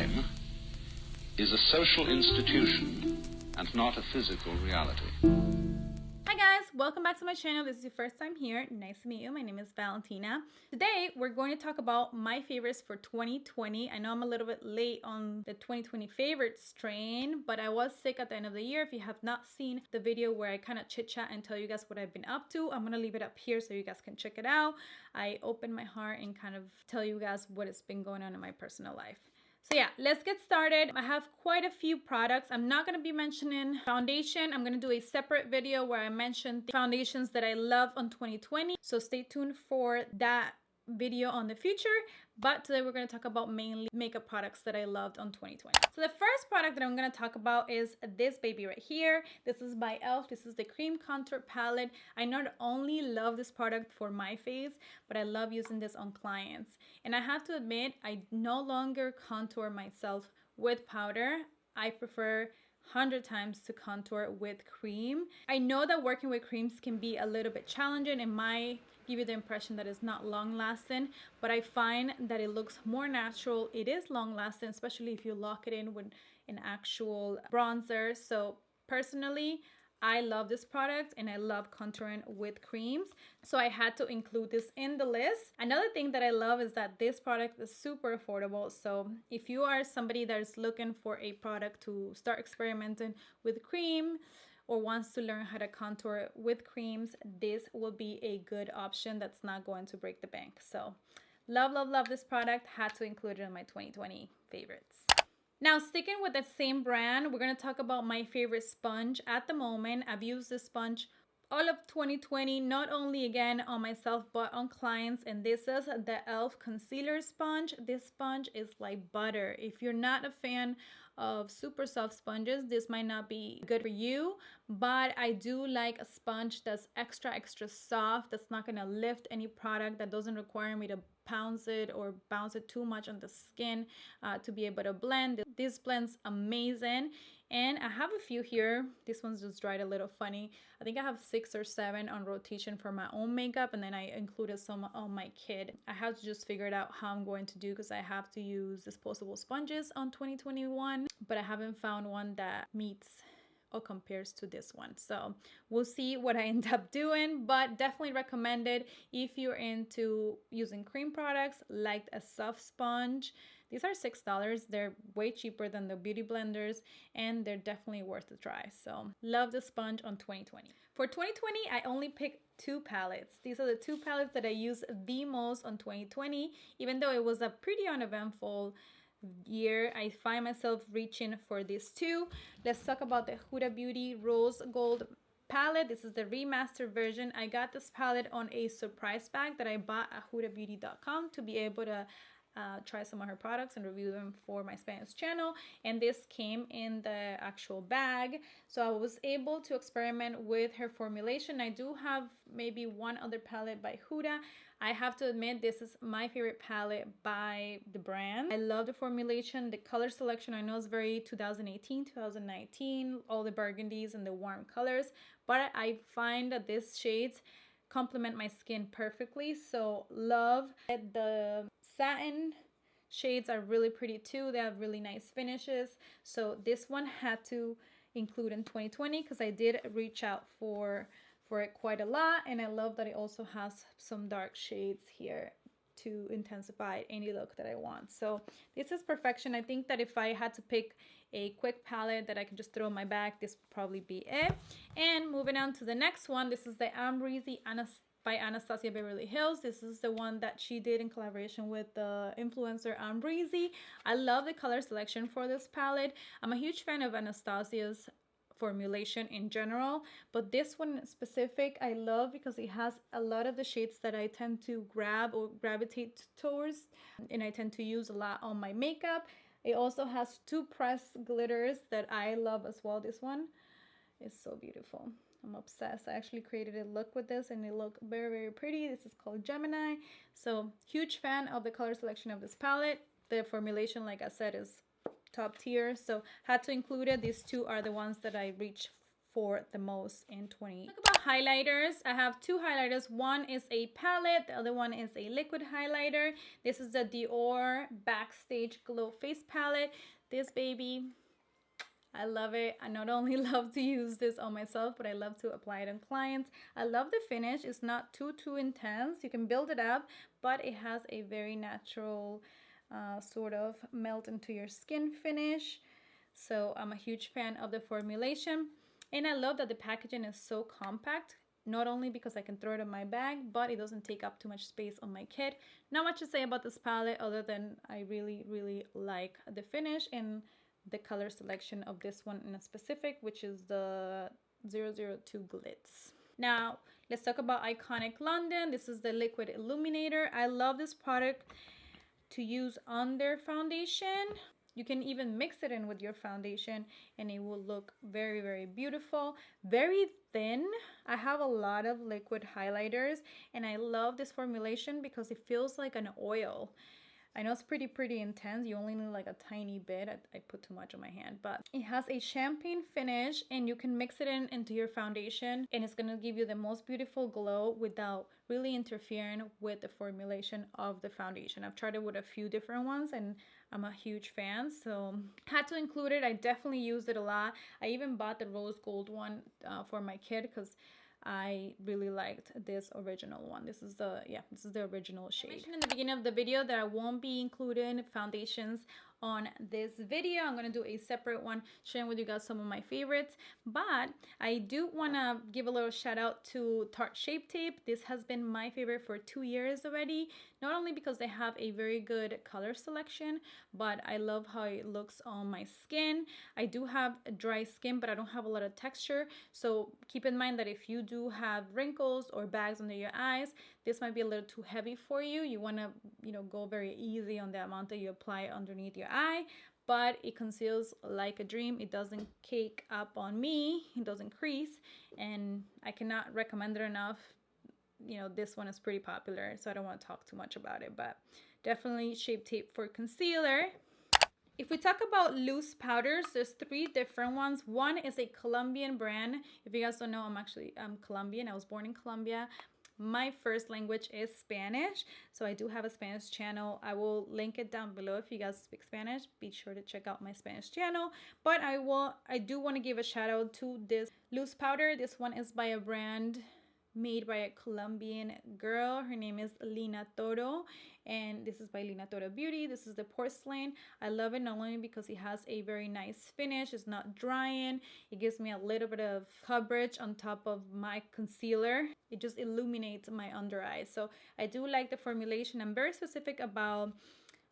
time is a social institution and not a physical reality. Hi guys, welcome back to my channel. This is your first time here. Nice to meet you. My name is Valentina. Today we're going to talk about my favorites for 2020. I know I'm a little bit late on the 2020 favorites train, but I was sick at the end of the year. If you have not seen the video where I kind of chit chat and tell you guys what I've been up to, I'm gonna leave it up here so you guys can check it out. I open my heart and kind of tell you guys what has been going on in my personal life. So yeah, let's get started. I have quite a few products. I'm not going to be mentioning foundation. I'm going to do a separate video where I mention the foundations that I love on 2020. So stay tuned for that video on the future. But today we're going to talk about mainly makeup products that I loved on 2020. So the first product that I'm going to talk about is this baby right here. This is by e.l.f. This is the cream contour palette. I not only love this product for my face, but I love using this on clients. And I have to admit, I no longer contour myself with powder. I prefer 100 times to contour with cream. I know that working with creams can be a little bit challenging and might give you the impression that it's not long lasting, but I find that it looks more natural. It is long lasting, especially if you lock it in with an actual bronzer. So personally, I love this product and I love contouring with creams. So I had to include this in the list. Another thing that I love is that this product is super affordable. So if you are somebody that is looking for a product to start experimenting with cream or wants to learn how to contour with creams, this will be a good option that's not going to break the bank. So love, love, love this product. Had to include it in my 2020 favorites. Now, sticking with the same brand, we're going to talk about my favorite sponge at the moment. I've used this sponge all of 2020, not only again on myself, but on clients. And this is the e.l.f. concealer sponge. This sponge is like butter. If you're not a fan of super soft sponges, this might not be good for you, but I do like a sponge that's extra soft, that's not going to lift any product, that doesn't require me to pounce it or bounce it too much on the skin to be able to blend. This blends amazing. And I have a few here. This one's just dried a little funny. I think I have 6 or 7 on rotation for my own makeup, and then I included some on my kid. I have to just figure it out how I'm going to do, because I have to use disposable sponges on 2021, but I haven't found one that meets or compares to this one. So we'll see what I end up doing, but definitely recommended if you're into using cream products, like a soft sponge. These are $6. They're way cheaper than the beauty blenders, and they're definitely worth a try. So love the sponge on 2020. For 2020, I only picked 2 palettes. These are the 2 palettes that I use the most on 2020, even though it was a pretty uneventful year. I find myself reaching for these 2. Let's talk about the Huda Beauty Rose Gold palette. This is the remastered version. I got this palette on a surprise bag that I bought at hudabeauty.com to be able to try some of her products and review them for my Spanish channel, and this came in the actual bag, so I was able to experiment with her formulation. I do have maybe one other palette by Huda. I have to admit, this is my favorite palette by the brand. I love the formulation, the color selection. I know it's very 2018, 2019, all the burgundies and the warm colors, but I find that these shades complement my skin perfectly. So love it. The satin shades are really pretty too. They have really nice finishes. So this one had to include in 2020 because I did reach out for it quite a lot, and I love that it also has some dark shades here to intensify any look that I want. So this is perfection. I think that if I had to pick a quick palette that I can just throw in my bag, this would probably be it. And moving on to the next one, this is the Amrezy by Anastasia Beverly Hills. This is the one that she did in collaboration with the influencer Amrezy. I love the color selection for this palette. I'm a huge fan of Anastasia's formulation in general, but this one in specific I love because it has a lot of the shades that I tend to grab or gravitate towards, and I tend to use a lot on my makeup. It also has 2 pressed glitters that I love as well. This one is so beautiful. I'm obsessed. I actually created a look with this and it looked very, very pretty. This is called Gemini. So huge fan of the color selection of this palette. The formulation, like I said, is top tier, so had to include it. These 2 are the ones that I reach for the most in 20. Talk about highlighters. I have two highlighters. One is a palette, the other one is a liquid highlighter. This is the Dior Backstage Glow Face Palette. This baby, I love it. I not only love to use this on myself, but I love to apply it on clients. I love the finish. It's not too intense. You can build it up, but it has a very natural sort of melt into your skin finish. So I'm a huge fan of the formulation. And I love that the packaging is so compact. Not only because I can throw it in my bag, but it doesn't take up too much space on my kit. Not much to say about this palette other than I really like the finish and the color selection of this one in a specific, which is the 002 Glitz. Now, let's talk about Iconic London. This is the Liquid Illuminator. I love this product to use under foundation. You can even mix it in with your foundation and it will look very beautiful. Very thin. I have a lot of liquid highlighters and I love this formulation because it feels like an oil. I know it's pretty intense. You only need like a tiny bit. I put too much on my hand, but it has a champagne finish and you can mix it into your foundation and it's gonna give you the most beautiful glow without really interfering with the formulation of the foundation. I've tried it with a few different ones and I'm a huge fan, so had to include it. I definitely used it a lot. I even bought the rose gold one for my kid because I really liked this original one. This is the original shade. I mentioned in the beginning of the video that I won't be including foundations on this video. I'm gonna do a separate one sharing with you guys some of my favorites, but I do want to give a little shout out to Tarte Shape Tape. This has been my favorite for 2 years already, not only because they have a very good color selection, but I love how it looks on my skin. I do have dry skin, but I don't have a lot of texture, so keep in mind that if you do have wrinkles or bags under your eyes, this might be a little too heavy for you. You want to, go very easy on the amount that you apply underneath your eye, but it conceals like a dream. It doesn't cake up on me, it doesn't crease, and I cannot recommend it enough. This one is pretty popular, so I don't want to talk too much about it, but definitely Shape Tape for concealer. If we talk about loose powders, there's 3 different ones. One is a Colombian brand. If you guys don't know, I'm Colombian. I was born in Colombia. My first language is Spanish, so I do have a Spanish channel. I will link it down below. If you guys speak Spanish, be sure to check out my Spanish channel. But I do want to give a shout out to this loose powder. This one is by a brand made by a Colombian girl. Her name is Lina Toro, and this is by Lina Toro Beauty. This is the porcelain. I love it not only because it has a very nice finish, it's not drying, it gives me a little bit of coverage on top of my concealer. It just illuminates my under eyes. So I do like the formulation. I'm very specific about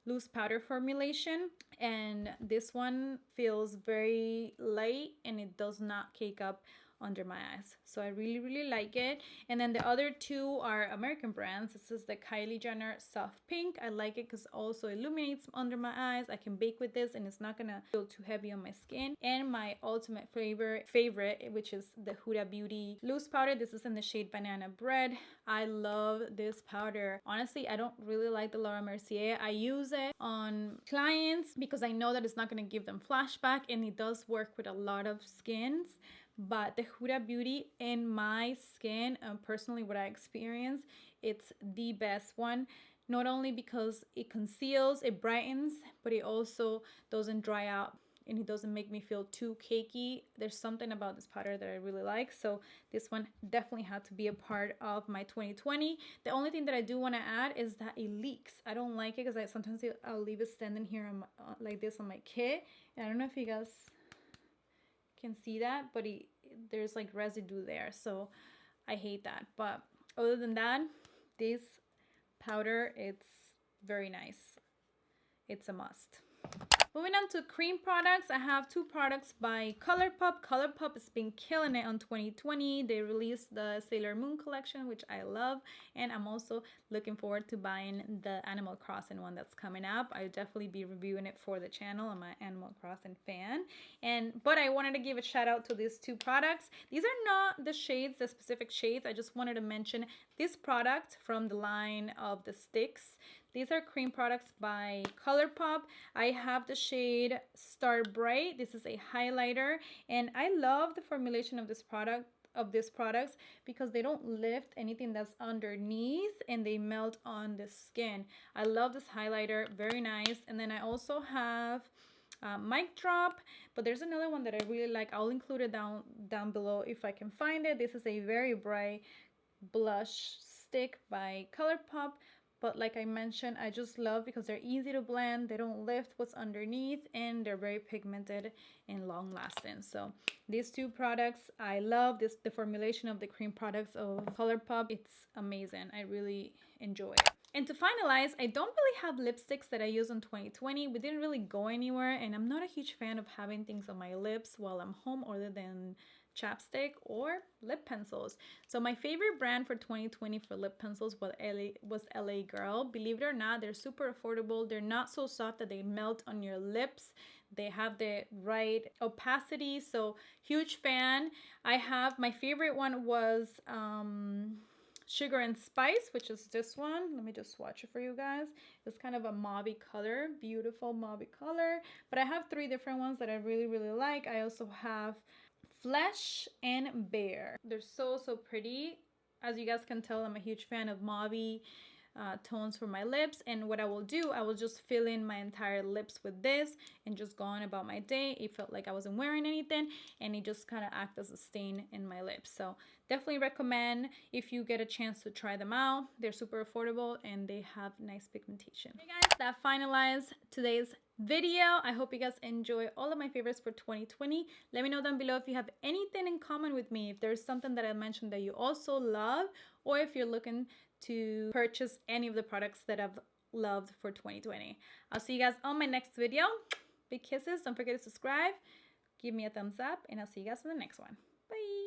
loose powder formulation, and this one feels very light and it does not cake up under my eyes, so I really like it. And then the other 2 are American brands. This is the Kylie Jenner Soft Pink. I like it because also illuminates under my eyes. I can bake with this and it's not gonna feel too heavy on my skin. And my ultimate favorite, which is the Huda Beauty loose powder. This is in the shade Banana Bread. I love this powder. Honestly, I don't really like the Laura Mercier. I use it on clients because I know that it's not gonna give them flashback, and it does work with a lot of skins. But the Huda Beauty in my skin, personally what I experience, it's the best one. Not only because it conceals, it brightens, but it also doesn't dry out and it doesn't make me feel too cakey. There's something about this powder that I really like, so this one definitely had to be a part of my 2020. The only thing that I do want to add is that it leaks. I don't like it because sometimes I'll leave it standing here on like this on my kit, and I don't know if you guys can see that, but there's like residue there, so I hate that. But other than that, this powder, it's very nice. It's a must. Moving on to cream products, I have 2 products by Colourpop. Colourpop has been killing it on 2020. They released the Sailor Moon collection, which I love, and I'm also looking forward to buying the Animal Crossing one that's coming up. I'll definitely be reviewing it for the channel. I'm an Animal Crossing fan, but I wanted to give a shout out to these 2 products. These are not the shades, the specific shades. I just wanted to mention this product from the line of the Stix. These are cream products by Colourpop. I have the shade Star Bright. This is a highlighter, and I love the formulation of this product, of these products, because they don't lift anything that's underneath and they melt on the skin. I love this highlighter, very nice. And then I also have Mic Drop, but there's another one that I really like. I'll include it down below if I can find it. This is a very bright blush stick by Colourpop, but like I mentioned, I just love because they're easy to blend, they don't lift what's underneath, and they're very pigmented and long lasting. So these two products I love. The formulation of the cream products of Colourpop, it's amazing. I really enjoy it. And to finalize, I don't really have lipsticks that I use in 2020. We didn't really go anywhere, and I'm not a huge fan of having things on my lips while I'm home other than chapstick or lip pencils. So my favorite brand for 2020 for lip pencils was LA Girl. Believe it or not, they're super affordable. They're not so soft that they melt on your lips. They have the right opacity, so huge fan. I have, my favorite one was Sugar and Spice, which is this one. Let me just swatch it for you guys. It's kind of a mauvey color, beautiful mauvey color. But I have 3 different ones that I really, really like. I also have Flesh and Bear. They're so pretty. As you guys can tell, I'm a huge fan of mauvey tones for my lips, and what I will do, I will just fill in my entire lips with this and just go on about my day. It felt like I wasn't wearing anything, and it just kind of acts as a stain in my lips. So definitely recommend if you get a chance to try them out. They're super affordable and they have nice pigmentation. Hey guys, that finalized today's video. I hope you guys enjoy all of my favorites for 2020. Let me know down below if you have anything in common with me, if there's something that I mentioned that you also love, or if you're looking to purchase any of the products that I've loved for 2020. I'll see you guys on my next video. Big kisses. Don't forget to subscribe, give me a thumbs up, and I'll see you guys in the next one. Bye.